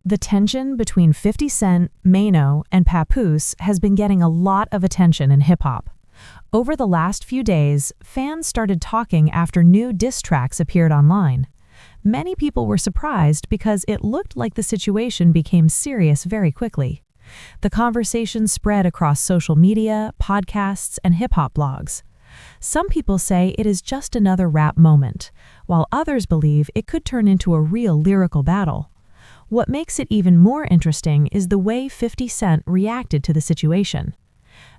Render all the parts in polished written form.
The tension between 50 Cent, Maino, and Papoose has been getting a lot of attention in hip-hop. Over the last few days, fans started talking after new diss tracks appeared online. Many people were surprised because it looked like the situation became serious very quickly. The conversation spread across social media, podcasts, and hip-hop blogs. Some people say it is just another rap moment, while others believe it could turn into a real lyrical battle. What makes it even more interesting is the way 50 Cent reacted to the situation.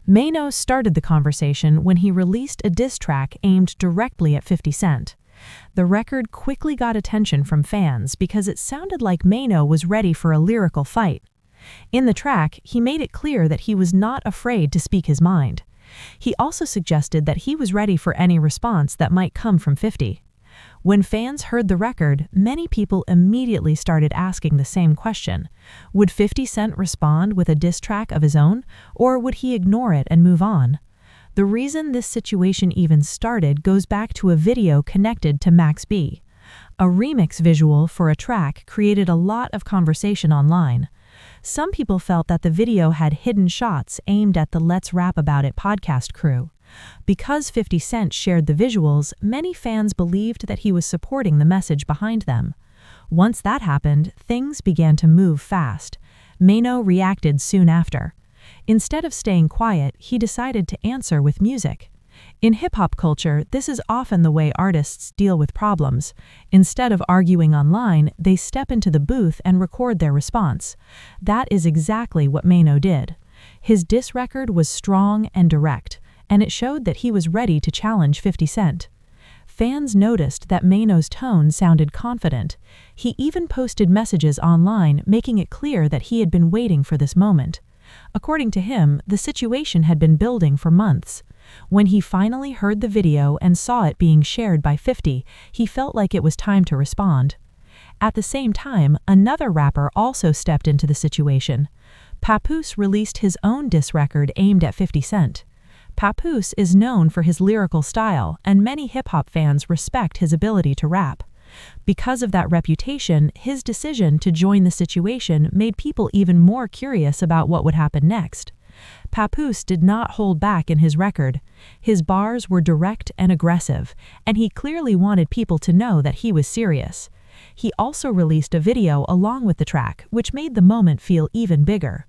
Maino started the conversation when he released a diss track aimed directly at 50 Cent. The record quickly got attention from fans because it sounded like Maino was ready for a lyrical fight. In the track, he made it clear that he was not afraid to speak his mind. He also suggested that he was ready for any response that might come from 50. When fans heard the record, many people immediately started asking the same question. Would 50 Cent respond with a diss track of his own, or would he ignore it and move on? The reason this situation even started goes back to a video connected to Max B. A remix visual for a track created a lot of conversation online. Some people felt that the video had hidden shots aimed at the Let's Rap About It podcast crew. Because 50 Cent shared the visuals, many fans believed that he was supporting the message behind them. Once that happened, things began to move fast. Maino reacted soon after. Instead of staying quiet, he decided to answer with music. In hip-hop culture, this is often the way artists deal with problems. Instead of arguing online, they step into the booth and record their response. That is exactly what Maino did. His diss record was strong and direct, and it showed that he was ready to challenge 50 Cent. Fans noticed that Maino's tone sounded confident. He even posted messages online making it clear that he had been waiting for this moment. According to him, the situation had been building for months. When he finally heard the video and saw it being shared by 50, he felt like it was time to respond. At the same time, another rapper also stepped into the situation. Papoose released his own diss record aimed at 50 Cent. Papoose is known for his lyrical style, and many hip-hop fans respect his ability to rap. Because of that reputation, his decision to join the situation made people even more curious about what would happen next. Papoose did not hold back in his record. His bars were direct and aggressive, and he clearly wanted people to know that he was serious. He also released a video along with the track, which made the moment feel even bigger.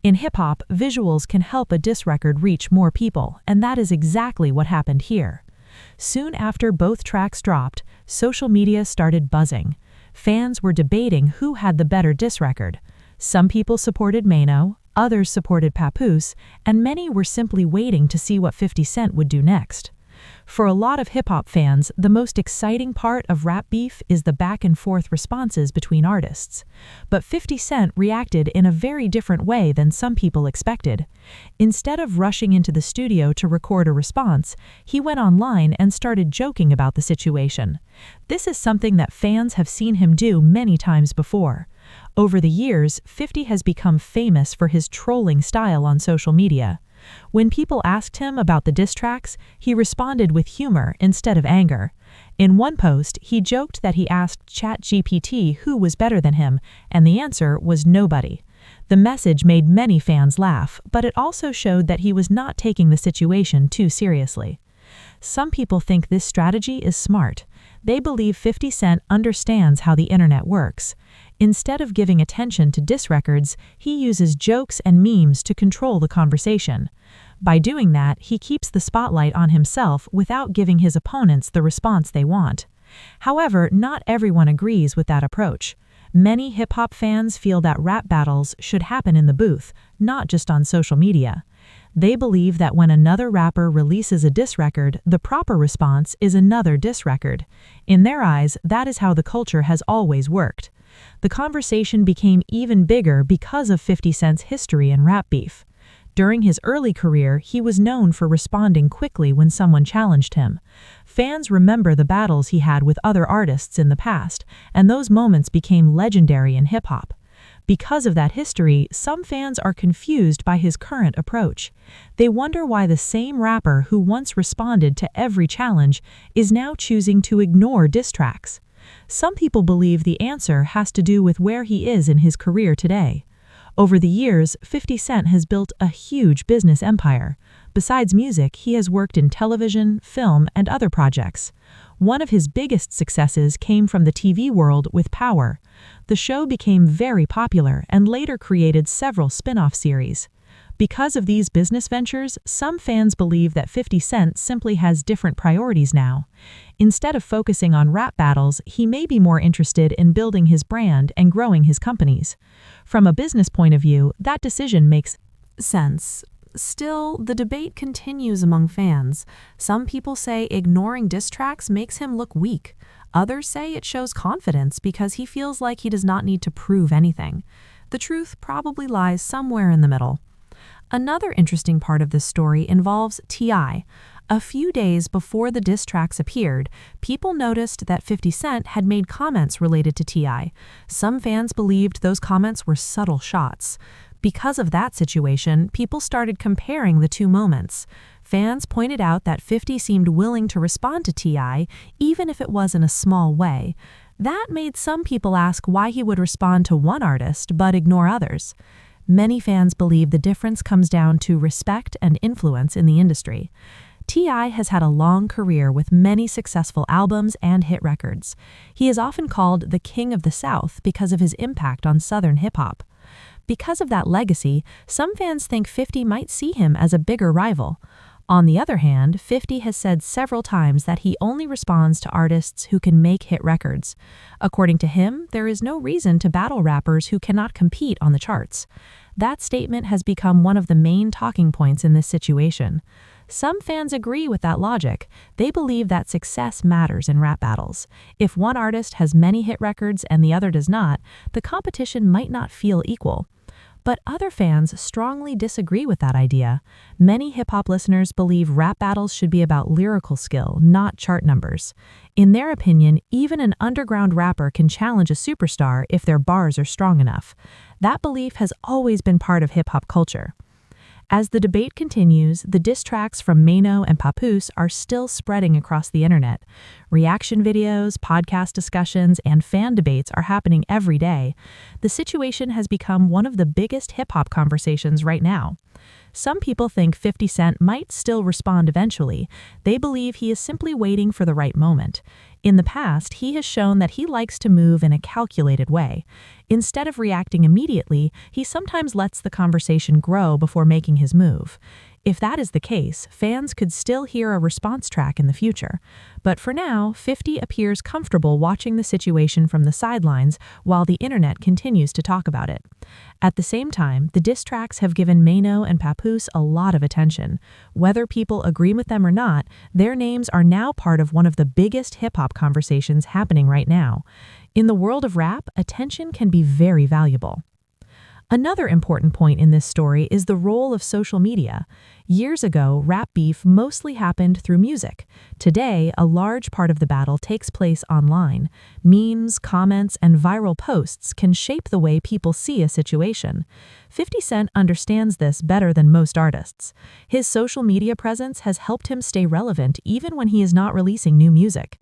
In hip-hop, visuals can help a diss record reach more people, and that is exactly what happened here. Soon after both tracks dropped, social media started buzzing. Fans were debating who had the better diss record. Some people supported Maino, others supported Papoose, and many were simply waiting to see what 50 Cent would do next. For a lot of hip-hop fans, the most exciting part of rap beef is the back-and-forth responses between artists. But 50 Cent reacted in a very different way than some people expected. Instead of rushing into the studio to record a response, he went online and started joking about the situation. This is something that fans have seen him do many times before. Over the years, 50 has become famous for his trolling style on social media. When people asked him about the diss tracks, he responded with humor instead of anger. In one post, he joked that he asked ChatGPT who was better than him, and the answer was nobody. The message made many fans laugh, but it also showed that he was not taking the situation too seriously. Some people think this strategy is smart. They believe 50 Cent understands how the internet works. Instead of giving attention to diss records, he uses jokes and memes to control the conversation. By doing that, he keeps the spotlight on himself without giving his opponents the response they want. However, not everyone agrees with that approach. Many hip-hop fans feel that rap battles should happen in the booth, not just on social media. They believe that when another rapper releases a diss record, the proper response is another diss record. In their eyes, that is how the culture has always worked. The conversation became even bigger because of 50 Cent's history in rap beef. During his early career, he was known for responding quickly when someone challenged him. Fans remember the battles he had with other artists in the past, and those moments became legendary in hip-hop. Because of that history, some fans are confused by his current approach. They wonder why the same rapper who once responded to every challenge is now choosing to ignore diss tracks. Some people believe the answer has to do with where he is in his career today. Over the years, 50 Cent has built a huge business empire. Besides music, he has worked in television, film, and other projects. One of his biggest successes came from the TV world with Power. The show became very popular and later created several spin-off series. Because of these business ventures, some fans believe that 50 Cent simply has different priorities now. Instead of focusing on rap battles, he may be more interested in building his brand and growing his companies. From a business point of view, that decision makes sense. Still, the debate continues among fans. Some people say ignoring diss tracks makes him look weak. Others say it shows confidence because he feels like he does not need to prove anything. The truth probably lies somewhere in the middle. Another interesting part of this story involves T.I. A few days before the diss tracks appeared, people noticed that 50 Cent had made comments related to T.I. Some fans believed those comments were subtle shots. Because of that situation, people started comparing the two moments. Fans pointed out that 50 seemed willing to respond to T.I., even if it was in a small way. That made some people ask why he would respond to one artist but ignore others. Many fans believe the difference comes down to respect and influence in the industry. T.I. has had a long career with many successful albums and hit records. He is often called the King of the South because of his impact on Southern hip-hop. Because of that legacy, some fans think 50 might see him as a bigger rival. On the other hand, 50 has said several times that he only responds to artists who can make hit records. According to him, there is no reason to battle rappers who cannot compete on the charts. That statement has become one of the main talking points in this situation. Some fans agree with that logic. They believe that success matters in rap battles. If one artist has many hit records and the other does not, the competition might not feel equal. But other fans strongly disagree with that idea. Many hip-hop listeners believe rap battles should be about lyrical skill, not chart numbers. In their opinion, even an underground rapper can challenge a superstar if their bars are strong enough. That belief has always been part of hip-hop culture. As the debate continues, the diss tracks from Maino and Papoose are still spreading across the internet. Reaction videos, podcast discussions, and fan debates are happening every day. The situation has become one of the biggest hip-hop conversations right now. Some people think 50 Cent might still respond eventually. They believe he is simply waiting for the right moment. In the past, he has shown that he likes to move in a calculated way. Instead of reacting immediately, he sometimes lets the conversation grow before making his move. If that is the case, fans could still hear a response track in the future. But for now, 50 appears comfortable watching the situation from the sidelines while the internet continues to talk about it. At the same time, the diss tracks have given Maino and Papoose a lot of attention. Whether people agree with them or not, their names are now part of one of the biggest hip-hop conversations happening right now. In the world of rap, attention can be very valuable. Another important point in this story is the role of social media. Years ago, rap beef mostly happened through music. Today, a large part of the battle takes place online. Memes, comments, and viral posts can shape the way people see a situation. 50 Cent understands this better than most artists. His social media presence has helped him stay relevant even when he is not releasing new music.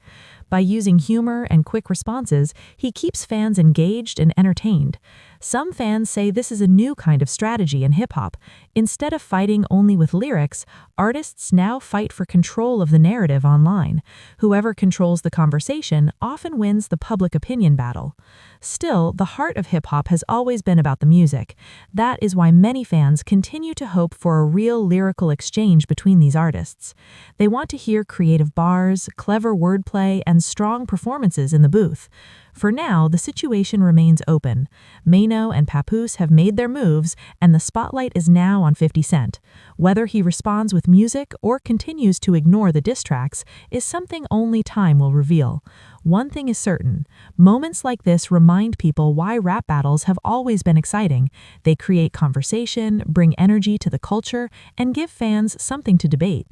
By using humor and quick responses, he keeps fans engaged and entertained. Some fans say this is a new kind of strategy in hip-hop. Instead of fighting only with lyrics, artists now fight for control of the narrative online. Whoever controls the conversation often wins the public opinion battle. Still, the heart of hip-hop has always been about the music. That is why many fans continue to hope for a real lyrical exchange between these artists. They want to hear creative bars, clever wordplay, and strong performances in the booth. For now, the situation remains open. Maino and Papoose have made their moves, and the spotlight is now on 50 Cent. Whether he responds with music or continues to ignore the diss tracks is something only time will reveal. One thing is certain: moments like this remind people why rap battles have always been exciting. They create conversation, bring energy to the culture, and give fans something to debate.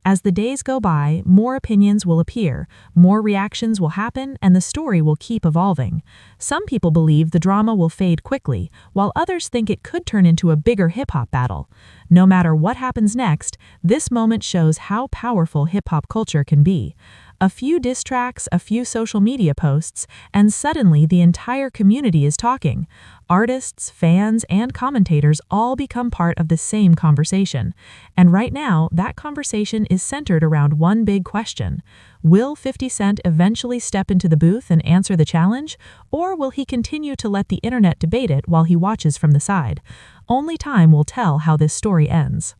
As the days go by, more opinions will appear, more reactions will happen, and the story will keep evolving. Some people believe the drama will fade quickly, while others think it could turn into a bigger hip-hop battle. No matter what happens next, this moment shows how powerful hip-hop culture can be. A few diss tracks, a few social media posts, and suddenly the entire community is talking. Artists, fans, and commentators all become part of the same conversation. And right now, that conversation is centered around one big question. Will 50 Cent eventually step into the booth and answer the challenge, or will he continue to let the internet debate it while he watches from the side? Only time will tell how this story ends.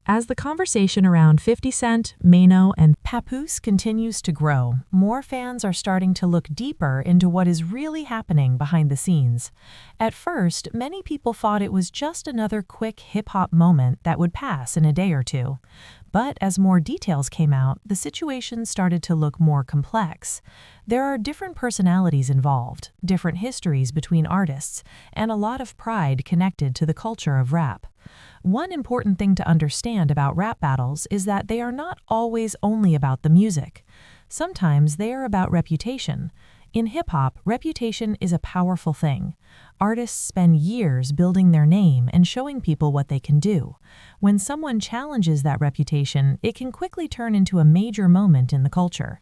As the conversation around 50 Cent, Maino, and Papoose continues to grow, more fans are starting to look deeper into what is really happening behind the scenes. At first, many people thought it was just another quick hip-hop moment that would pass in a day or two. But as more details came out, the situation started to look more complex. There are different personalities involved, different histories between artists, and a lot of pride connected to the culture of rap. One important thing to understand about rap battles is that they are not always only about the music. Sometimes they are about reputation. In hip-hop, reputation is a powerful thing. Artists spend years building their name and showing people what they can do. When someone challenges that reputation, it can quickly turn into a major moment in the culture.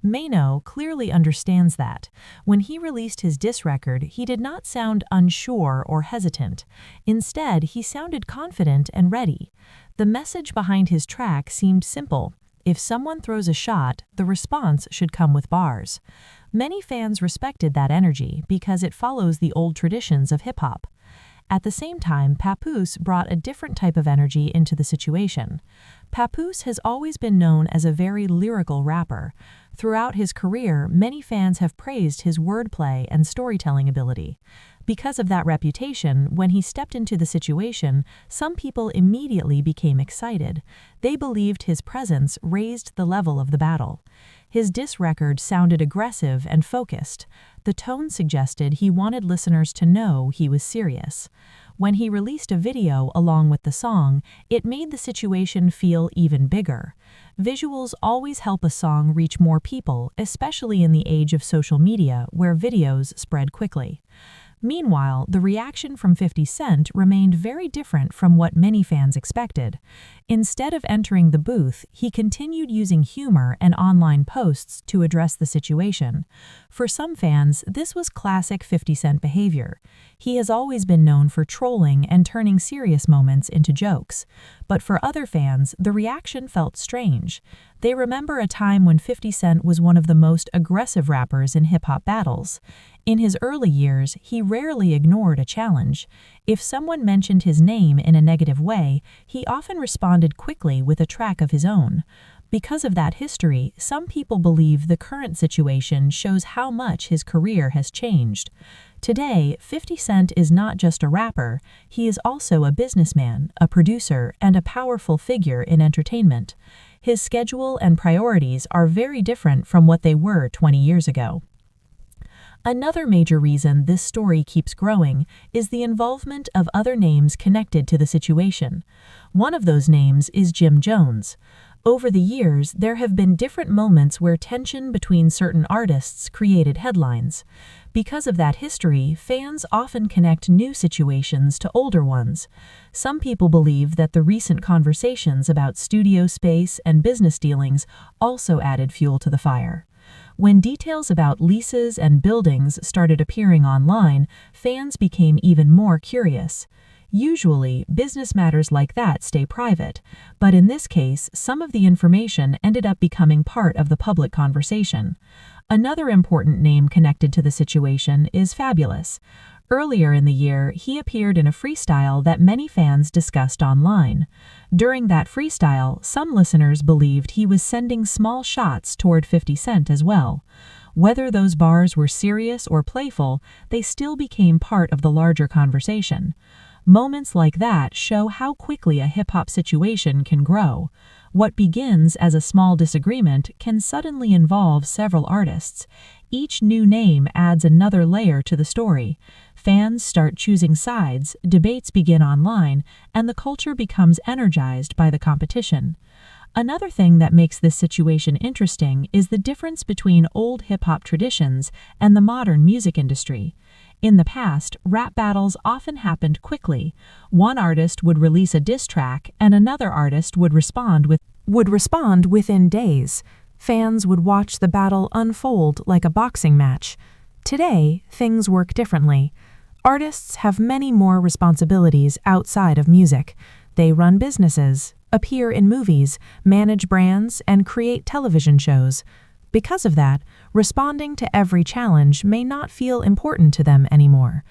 Maino clearly understands that. When he released his diss record, he did not sound unsure or hesitant. Instead, he sounded confident and ready. The message behind his track seemed simple. If someone throws a shot, the response should come with bars. Many fans respected that energy because it follows the old traditions of hip-hop. At the same time, Papoose brought a different type of energy into the situation. Papoose has always been known as a very lyrical rapper. Throughout his career, many fans have praised his wordplay and storytelling ability. Because of that reputation, when he stepped into the situation, some people immediately became excited. They believed his presence raised the level of the battle. His diss record sounded aggressive and focused. The tone suggested he wanted listeners to know he was serious. When he released a video along with the song, it made the situation feel even bigger. Visuals always help a song reach more people, especially in the age of social media where videos spread quickly. Meanwhile, the reaction from 50 Cent remained very different from what many fans expected. Instead of entering the booth, he continued using humor and online posts to address the situation. For some fans, this was classic 50 Cent behavior. He has always been known for trolling and turning serious moments into jokes. But for other fans, the reaction felt strange. They remember a time when 50 Cent was one of the most aggressive rappers in hip-hop battles. In his early years, he rarely ignored a challenge. If someone mentioned his name in a negative way, he often responded quickly with a track of his own. Because of that history, some people believe the current situation shows how much his career has changed. Today, 50 Cent is not just a rapper, he is also a businessman, a producer, and a powerful figure in entertainment. His schedule and priorities are very different from what they were 20 years ago. Another major reason this story keeps growing is the involvement of other names connected to the situation. One of those names is Jim Jones. Over the years, there have been different moments where tension between certain artists created headlines. Because of that history, fans often connect new situations to older ones. Some people believe that the recent conversations about studio space and business dealings also added fuel to the fire. When details about leases and buildings started appearing online, fans became even more curious. Usually, business matters like that stay private, but in this case, some of the information ended up becoming part of the public conversation. Another important name connected to the situation is Fabulous. Earlier in the year, he appeared in a freestyle that many fans discussed online. During that freestyle, some listeners believed he was sending small shots toward 50 Cent as well. Whether those bars were serious or playful, they still became part of the larger conversation. Moments like that show how quickly a hip-hop situation can grow. What begins as a small disagreement can suddenly involve several artists. Each new name adds another layer to the story. Fans start choosing sides, debates begin online, and the culture becomes energized by the competition. Another thing that makes this situation interesting is the difference between old hip-hop traditions and the modern music industry. In the past, rap battles often happened quickly. One artist would release a diss track and another artist would respond within days. Fans would watch the battle unfold like a boxing match. Today, things work differently. Artists have many more responsibilities outside of music. They run businesses, appear in movies, manage brands, and create television shows. Because of that, responding to every challenge may not feel important to them anymore.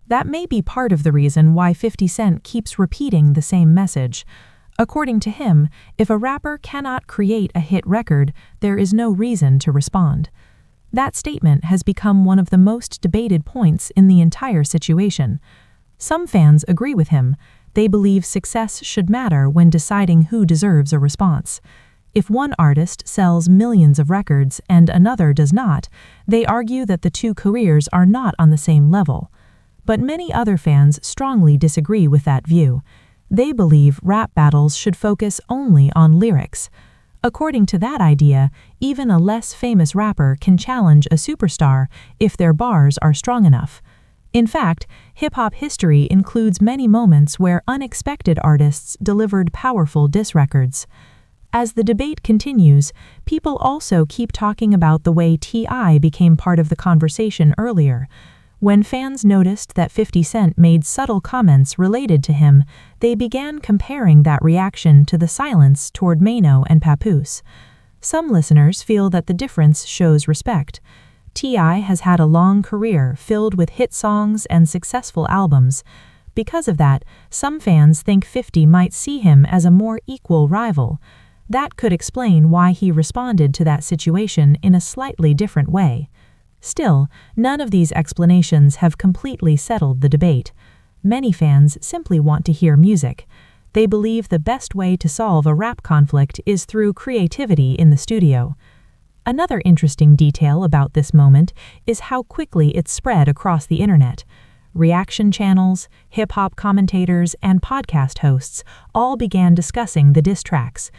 That may be part of the reason why 50 Cent keeps repeating the same message. According to him, if a rapper cannot create a hit record, there is no reason to respond. That statement has become one of the most debated points in the entire situation. Some fans agree with him. They believe success should matter when deciding who deserves a response. If one artist sells millions of records and another does not, they argue that the two careers are not on the same level. But many other fans strongly disagree with that view. They believe rap battles should focus only on lyrics. According to that idea, even a less famous rapper can challenge a superstar if their bars are strong enough. In fact, hip-hop history includes many moments where unexpected artists delivered powerful diss records. As the debate continues, people also keep talking about the way T.I. became part of the conversation earlier. When fans noticed that 50 Cent made subtle comments related to him, they began comparing that reaction to the silence toward Maino and Papoose. Some listeners feel that the difference shows respect. T.I. has had a long career filled with hit songs and successful albums. Because of that, some fans think 50 might see him as a more equal rival. That could explain why he responded to that situation in a slightly different way. Still, none of these explanations have completely settled the debate. Many fans simply want to hear music. They believe the best way to solve a rap conflict is through creativity in the studio. Another interesting detail about this moment is how quickly it spread across the internet. Reaction channels, hip-hop commentators, and podcast hosts all began discussing the diss tracks.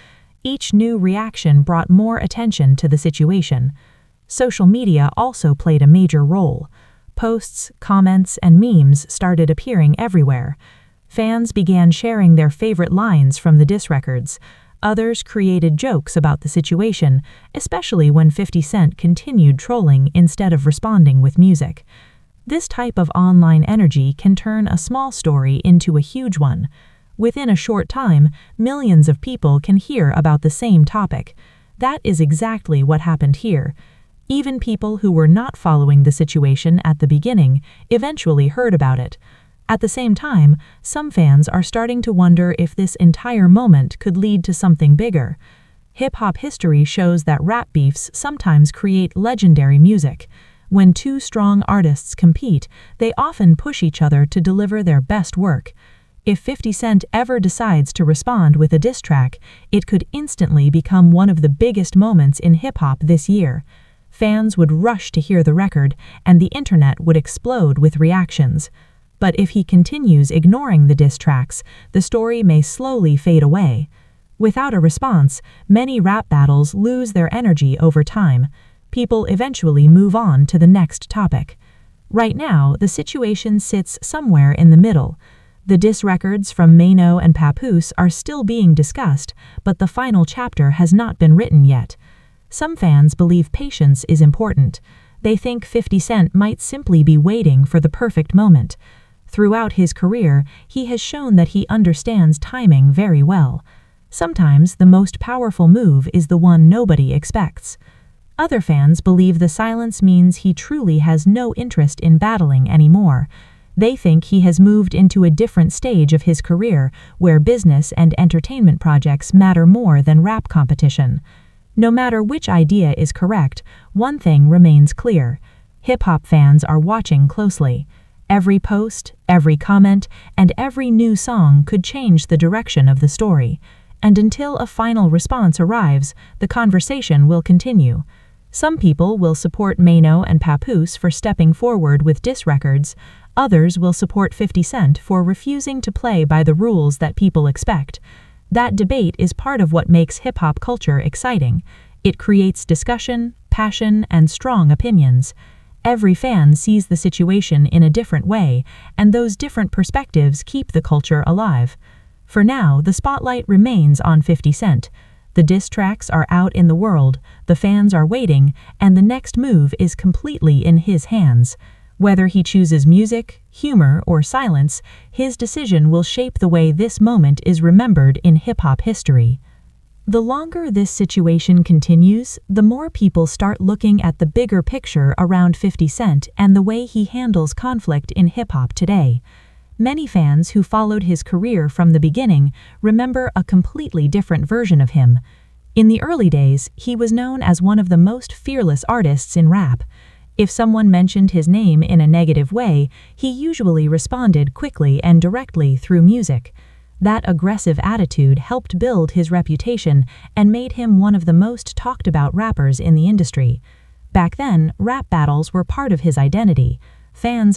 Each new reaction brought more attention to the situation. Social media also played a major role. Posts, comments, and memes started appearing everywhere. Fans began sharing their favorite lines from the diss records. Others created jokes about the situation, especially when 50 Cent continued trolling instead of responding with music. This type of online energy can turn a small story into a huge one. Within a short time, millions of people can hear about the same topic. That is exactly what happened here. Even people who were not following the situation at the beginning eventually heard about it. At the same time, some fans are starting to wonder if this entire moment could lead to something bigger. Hip-hop history shows that rap beefs sometimes create legendary music. When two strong artists compete, they often push each other to deliver their best work. If 50 Cent ever decides to respond with a diss track, it could instantly become one of the biggest moments in hip-hop this year. Fans would rush to hear the record, and the internet would explode with reactions. But if he continues ignoring the diss tracks, the story may slowly fade away. Without a response, many rap battles lose their energy over time. People eventually move on to the next topic. Right now, the situation sits somewhere in the middle. The diss records from Maino and Papoose are still being discussed, but the final chapter has not been written yet. Some fans believe patience is important. They think 50 Cent might simply be waiting for the perfect moment. Throughout his career, he has shown that he understands timing very well. Sometimes the most powerful move is the one nobody expects. Other fans believe the silence means he truly has no interest in battling anymore. They think he has moved into a different stage of his career where business and entertainment projects matter more than rap competition. No matter which idea is correct, one thing remains clear. Hip-hop fans are watching closely. Every post, every comment, and every new song could change the direction of the story. And until a final response arrives, the conversation will continue. Some people will support Maino and Papoose for stepping forward with diss records. Others will support 50 Cent for refusing to play by the rules that people expect. That debate is part of what makes hip-hop culture exciting. It creates discussion, passion, and strong opinions. Every fan sees the situation in a different way, and those different perspectives keep the culture alive. For now, the spotlight remains on 50 Cent. The diss tracks are out in the world, the fans are waiting, and the next move is completely in his hands. Whether he chooses music, humor, or silence, his decision will shape the way this moment is remembered in hip-hop history. The longer this situation continues, the more people start looking at the bigger picture around 50 Cent and the way he handles conflict in hip-hop today. Many fans who followed his career from the beginning remember a completely different version of him. In the early days, he was known as one of the most fearless artists in rap. If someone mentioned his name in a negative way, he usually responded quickly and directly through music. That aggressive attitude helped build his reputation and made him one of the most talked about rappers in the industry. Back then, rap battles were part of his identity. Fans